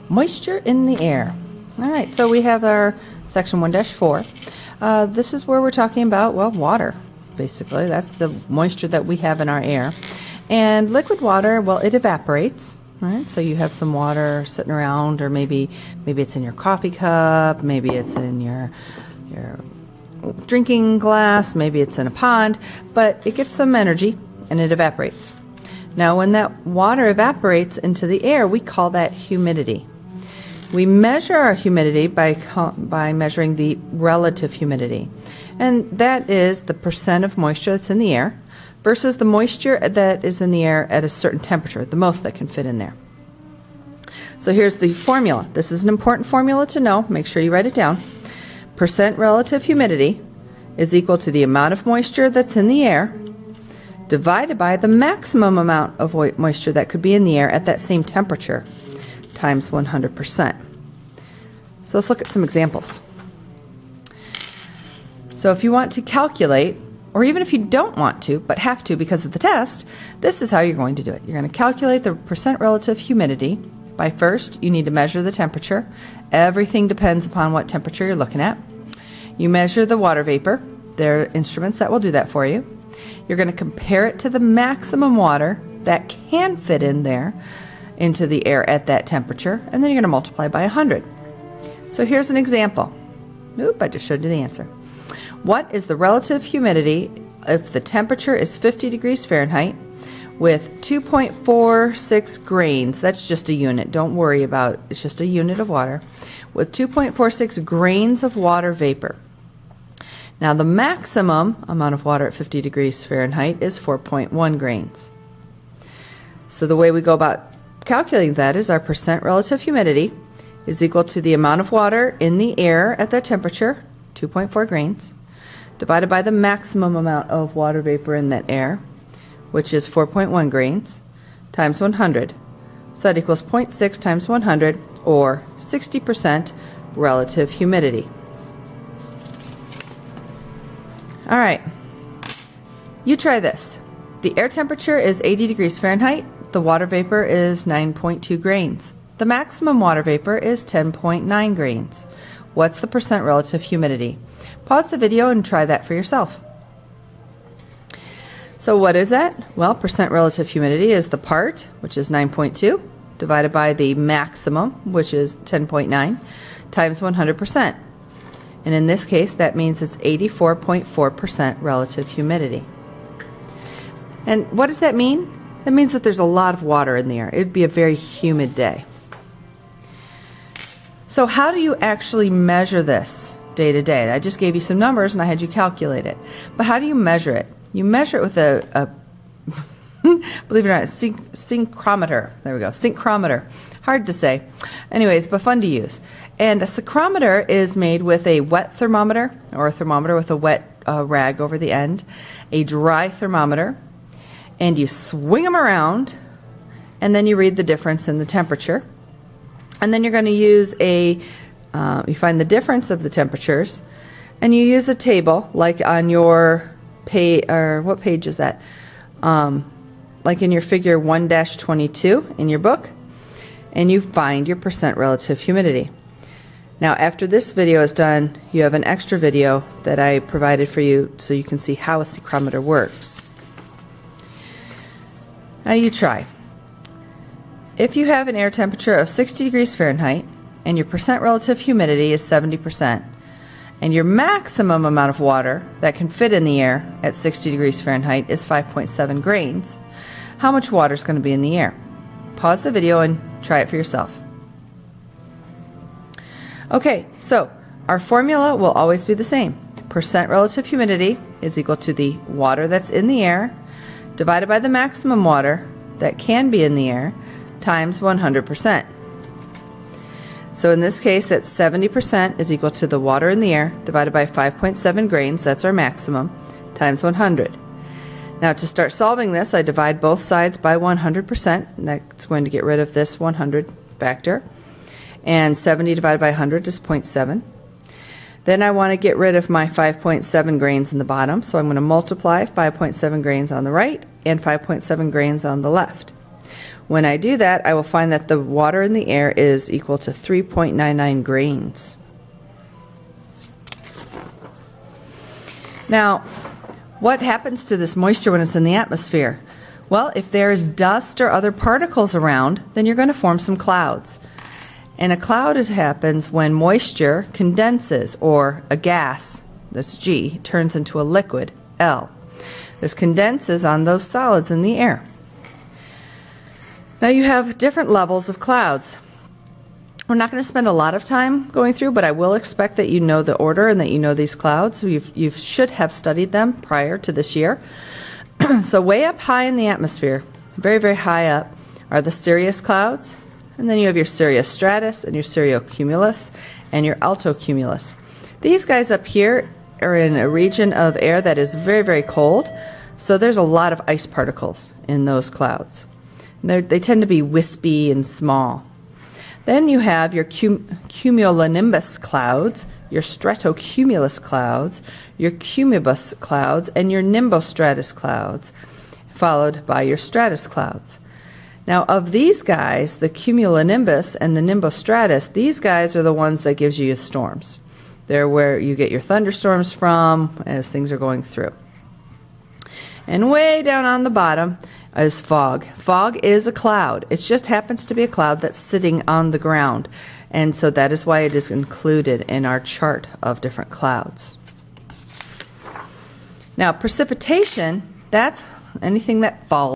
Moisture in the air. All right, so we have our section 1-4. This is where we're talking about, well, water, basically. That's the moisture that we have in our air. And liquid water, well, it evaporates, right? So you have some water sitting around, or maybe it's in your coffee cup, maybe it's in your drinking glass, maybe it's in a pond, but it gets some energy and it evaporates. Now, when that water evaporates into the air, we call that humidity. We measure our humidity by measuring the relative humidity, and that is the percent of moisture that's in the air versus the moisture that is in the air at a certain temperature, the most that can fit in there. So here's the formula. This is an important formula to know. Make sure you write it down. Percent relative humidity is equal to the amount of moisture that's in the air divided by the maximum amount of moisture that could be in the air at that same temperature times 100%. So let's look at some examples. So if you want to calculate, or even if you don't want to, but have to because of the test, this is how you're going to do it. You're going to calculate the percent relative humidity by, first, you need to measure the temperature. Everything depends upon what temperature you're looking at. You measure the water vapor. There are instruments that will do that for you. You're going to compare it to the maximum water that can fit in there into the air at that temperature, and then you're going to multiply by 100. So here's an example. Oop, I just showed you the answer. What is the relative humidity if the temperature is 50 degrees Fahrenheit with 2.46 grains? That's just a unit. Don't worry about it. It's just a unit of water with 2.46 grains of water vapor. Now, the maximum amount of water at 50 degrees Fahrenheit is 4.1 grains. So the way we go about calculating that is our percent relative humidity is equal to the amount of water in the air at that temperature, 2.4 grains, divided by the maximum amount of water vapor in that air, which is 4.1 grains, times 100. So that equals 0.6 times 100, or 60% relative humidity. All right, you try this. The air temperature is 80 degrees Fahrenheit. The water vapor is 9.2 grains. The maximum water vapor is 10.9 grains. What's the percent relative humidity? Pause the video and try that for yourself. So what is that? Well, percent relative humidity is the part, which is 9.2, divided by the maximum, which is 10.9, times 100%. And in this case, that means it's 84.4% relative humidity. And what does that mean? That means that there's a lot of water in the air. It would be a very humid day. So how do you actually measure this day to day? I just gave you some numbers and I had you calculate it. But how do you measure it? You measure it with a believe it or not, a syncrometer. There we go, syncrometer. Hard to say. Anyways, but fun to use. And a syncrometer is made with a wet thermometer, or a thermometer with a wet rag over the end, a dry thermometer, and you swing them around, and then you read the difference in the temperature. And then you're going to use you find the difference of the temperatures, and you use a table, like on your page, or what page is that? Like in your figure 1-22 in your book, and you find your percent relative humidity. Now, after this video is done, you have an extra video that I provided for you so you can see how a syncrometer works. Now you try. If you have an air temperature of 60 degrees Fahrenheit and your percent relative humidity is 70%, and your maximum amount of water that can fit in the air at 60 degrees Fahrenheit is 5.7 grains, how much water is going to be in the air? Pause the video and try it for yourself. Okay, so our formula will always be the same. Percent relative humidity is equal to the water that's in the air divided by the maximum water that can be in the air times 100%. So in this case, that's 70% is equal to the water in the air divided by 5.7 grains, that's our maximum, times 100. Now to start solving this, I divide both sides by 100%, and that's going to get rid of this 100 factor. And 70 divided by 100 is 0.7. Then I want to get rid of my 5.7 grains in the bottom, so I'm going to multiply 5.7 grains on the right and 5.7 grains on the left. When I do that, I will find that the water in the air is equal to 3.99 grains. Now, what happens to this moisture when it's in the atmosphere? Well, if there's dust or other particles around, then you're going to form some clouds. And a cloud happens when moisture condenses, or a gas, that's G, turns into a liquid, L. This condenses on those solids in the air. Now you have different levels of clouds. We're not going to spend a lot of time going through, but I will expect that you know the order and that you know these clouds. You should have studied them prior to this year. So way up high in the atmosphere, very, very high up, are the cirrus clouds. And then you have your cirrostratus and your cirrocumulus and your altocumulus. These guys up here are in a region of air that is very, very cold. So there's a lot of ice particles in those clouds. They tend to be wispy and small. Then you have your cumulonimbus clouds, your stratocumulus clouds, your cumulus clouds, and your nimbostratus clouds, followed by your stratus clouds. Now, of these guys, the cumulonimbus and the nimbostratus, these guys are the ones that gives you your storms. They're where you get your thunderstorms from as things are going through. And way down on the bottom is fog. Fog is a cloud. It just happens to be a cloud that's sitting on the ground. And so that is why it is included in our chart of different clouds. Now, precipitation, that's anything that falls.